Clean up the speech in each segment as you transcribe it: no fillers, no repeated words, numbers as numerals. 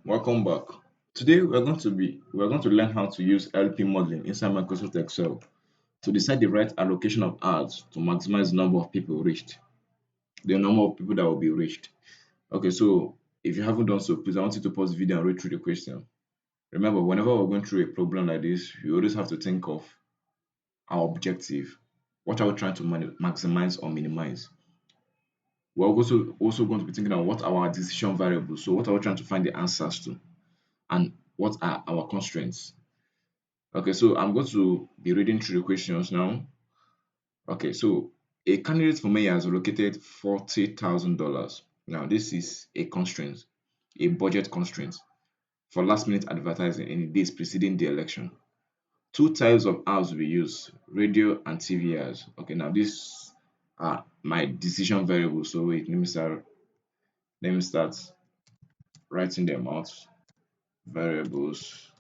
Welcome back. Today we're going to learn how to use LP modeling inside Microsoft Excel to decide the right allocation of ads to maximize the number of people reached, the number of people that will be reached. Okay, so if you haven't done so, please I want you to pause the video and read through the question. Remember, whenever we're going through a problem like this, you always have to think of our objective. What are we trying to maximize or minimize? We're also going to be thinking of what are our decision variables. So what are we trying to find the answers to? And what are our constraints? Okay, so I'm going to be reading through the questions now. Okay, so a candidate for mayor has allocated $40,000. Now, this is a constraint, a budget constraint for last minute advertising in the days preceding the election. Two types of ads will be used, radio and TV ads. Okay, now these are my decision variables. So wait, let me start writing them out. Variables.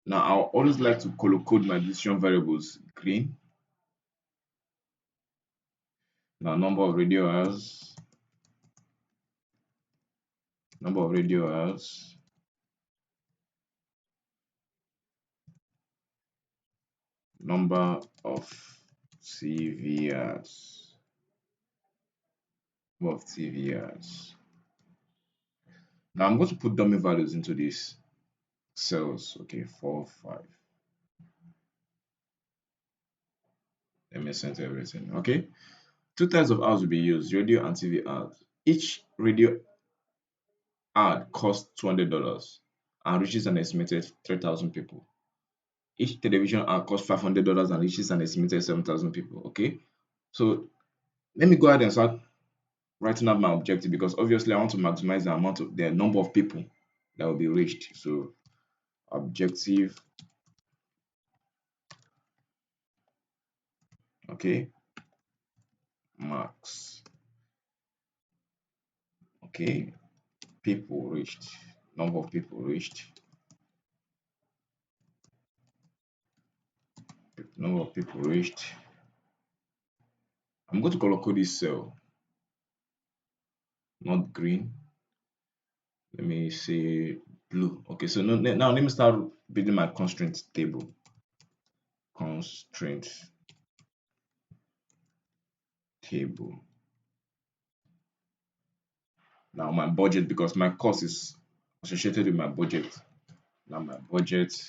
Now, I always like to color code my decision variables green. Now, number of radio hours, number of TV ads, number of TV ads. Now, I'm going to put dummy values into these cells. Okay, 4, 5. Let me center everything. Okay, two types of ads will be used: radio and TV ads. Each radio ad costs $200 and reaches an estimated 3,000 people. Each television ad costs $500 and reaches an estimated 7,000 people. Okay, so let me go ahead and start writing out my objective because obviously I want to maximize the number of people that will be reached. So objective, okay, max, okay, people reached, number of people reached, number of people reached. I'm going to color code this cell, not green. Let me say blue. Okay, so now let me start building my constraint table. Constraint table. Now my budget, because my cost is associated with my budget. Now my budget.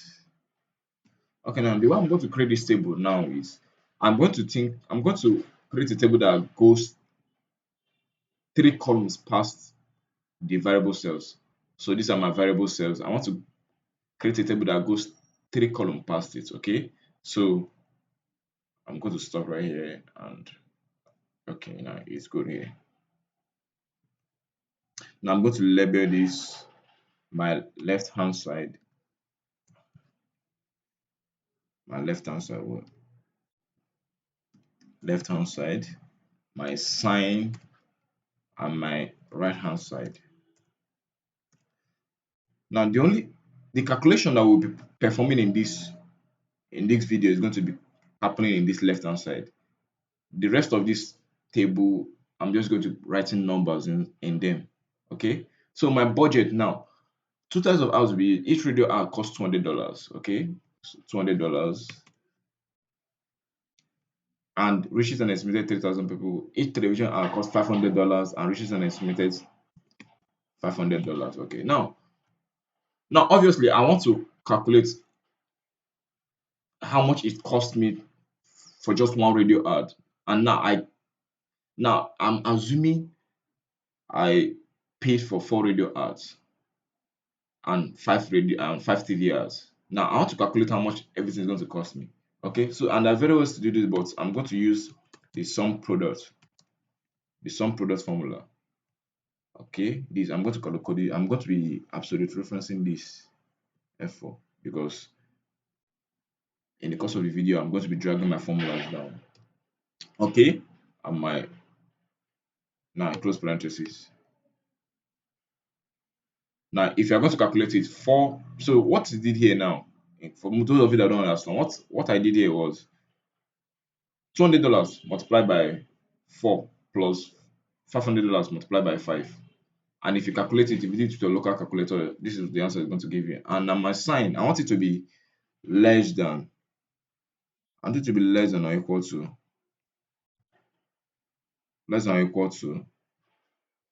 Okay, now the way I'm going to create this table now is I'm going to create a table that goes three columns past the variable cells. So these are my variable cells. I want to create a table that goes three columns past it. Okay, so I'm going to stop right here and okay, now it's good here. Now I'm going to label this my left hand side. My left hand side, what? Left hand side, my sign, and my right hand side. Now the calculation that we'll be performing in this video is going to be happening in this left hand side. The rest of this table, I'm just going to write in numbers in them. Okay, so my budget now, two types of ads will be each radio ad costs $200. Okay, so $200 and reaches an estimated 3,000 people. Each television ad costs $500 and reaches an estimated $500. Okay, now obviously I want to calculate how much it cost me for just one radio ad, and now I'm assuming I paid for four radio ads and five TV ads. Now I want to calculate how much everything is going to cost me. Okay, so and there are various ways to do this, but I'm going to use the sum product formula. Okay, this I'm going to color code it. I'm going to be absolute referencing this F4 because in the course of the video I'm going to be dragging my formulas down. Okay, and my now close parenthesis. Now, if you're going to calculate it for, so what it did here now, for those of you that don't understand, what I did here was $200 multiplied by 4 plus $500 multiplied by 5. And if you calculate it, if you do it with your local calculator, this is the answer it's going to give you. And now my sign, I want it to be less than, I want it to be less than or equal to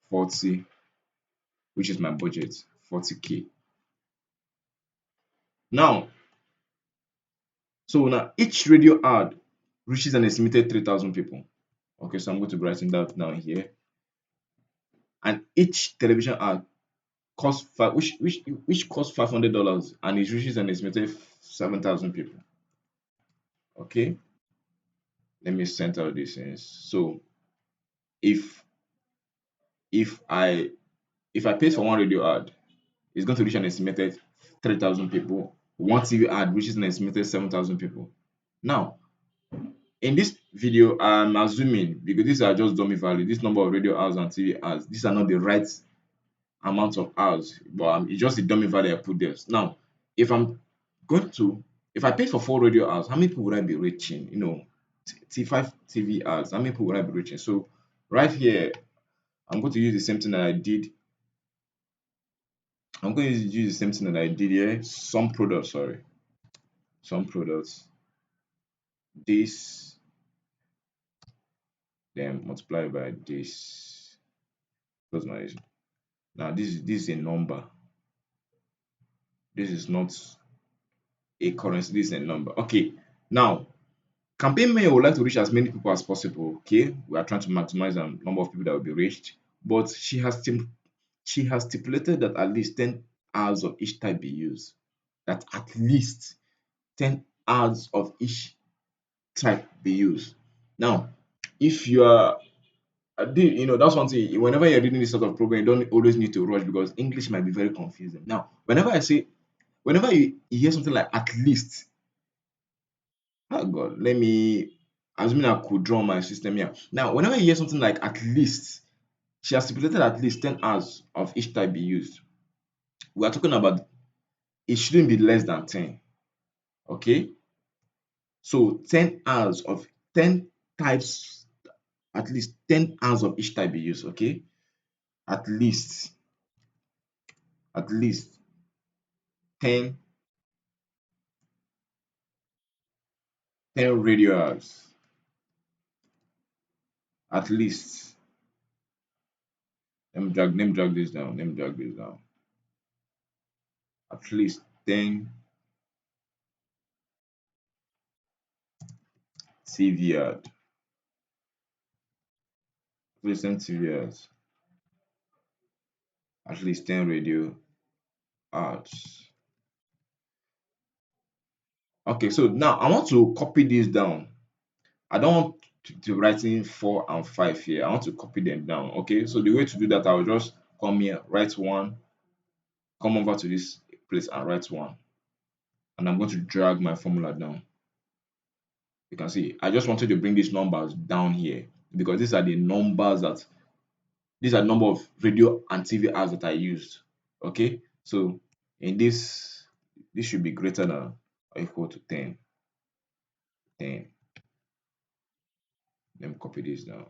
40, which is my budget, 40K. Now, so now each radio ad reaches an estimated 3,000 people. Okay, so I'm going to be writing that down here. And each television ad costs which costs $500 and it reaches an estimated 7,000 people. Okay, let me center this in. So if if I if I pay for one radio ad, it's going to reach an estimated 3,000 people. One TV ad reaches an estimated 7,000 people. Now, in this video, I'm assuming because these are just dummy value, this number of radio hours and TV hours, these are not the right amount of hours, but it's just the dummy value I put there. Now, if I'm going to, if I pay for 4 radio hours, how many people would I be reaching? You know, T5 TV hours, how many people would I be reaching? So, right here, I'm going to use the same thing that I did. I'm going to use the same thing that I did here. Some products, sorry, some products. This, then multiply by this. Close my eyes. Now, this is a number. This is not a currency. This is a number. Okay. Now, campaign mayor would like to reach as many people as possible. Okay, we are trying to maximize the number of people that will be reached, but she has stipulated that at least 10 hours of each type be used. That at least 10 hours of each type be used. Now, if you are you know, that's one thing. Whenever you're reading this sort of program, you don't always need to rush because English might be very confusing. Now, whenever you hear something like at least, oh God, let me assuming I could draw my system here. Now, whenever you hear something like at least, she has stipulated at least 10 hours of each type be used. We are talking about it shouldn't be less than 10. Okay. So 10 hours of 10 types, at least 10 hours of each type be used. Okay. At least, at least 10, 10 radio hours. At least. Let me drag this down. Let me drag this down. At least 10 TV ad. Listen TV ads. At least 10 radio ads. Okay, so now I want to copy this down. I don't want to write in 4 and 5 here. I want to copy them down. Okay, so the way to do that, I'll just come here, write 1, come over to this place and write 1. And I'm going to drag my formula down. You can see, I just wanted to bring these numbers down here because these are the numbers that, these are the number of radio and TV ads that I used. Okay, so in this should be greater than or equal to 10. 10. Let me copy this down.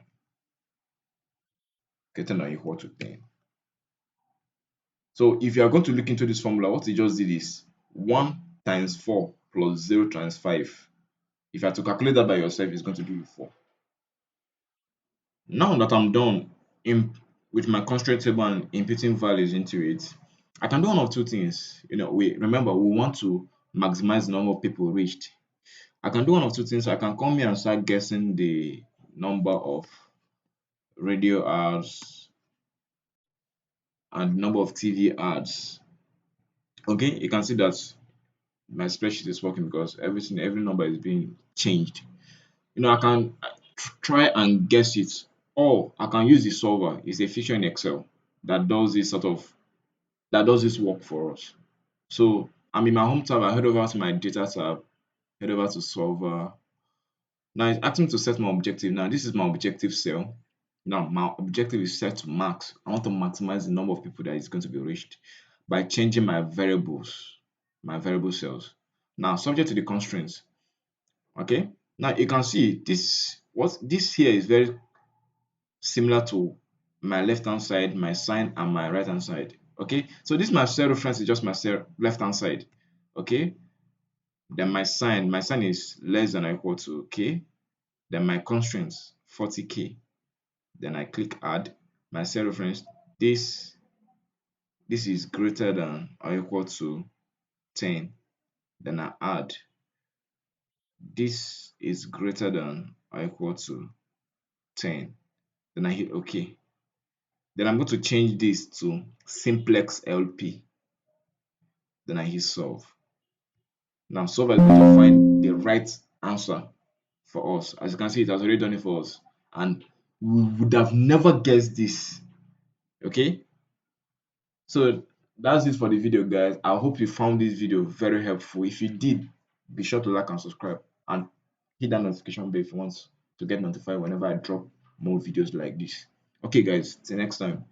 Greater than or equal to 10. So if you are going to look into this formula, what you just did is 1 times 4 plus 0 times 5. If you have to calculate that by yourself, it's going to give you 4. Now that I'm done with my constraint table and inputting values into it, I can do one of two things. You know, remember we want to maximize the number of people reached. I can do one of two things. I can come here and start guessing the number of radio ads and number of TV ads. Okay, you can see that my spreadsheet is working because every number is being changed. You know, I can try and guess it, or I can use the solver. It's a feature in Excel that does this work for us. So I'm in my home tab. I head over to my data tab, head over to solver. Now it's asking me to set my objective. Now this is my objective cell. Now my objective is set to max. I want to maximize the number of people that is going to be reached by changing my variables, my variable cells. Now subject to the constraints. Okay. Now you can see this here is very similar to my left hand side, my sign, and my right hand side. Okay, so this my cell reference is just my cell left hand side. Okay, then my sign is less than or equal to k. Then my constraints 40k. Then I click add. My cell reference, this this is greater than or equal to 10. Then I add, this is greater than or equal to 10. Then I hit OK. Then I'm going to change this to simplex LP. Then I hit solve. Now solve is going to find the right answer for us. As you can see, it has already done it for us. And we would have never guessed this. Okay? So that's it for the video, guys. I hope you found this video very helpful. If you did, be sure to like and subscribe and hit that notification bell if you want to get notified whenever I drop more videos like this. Okay, guys, till next time.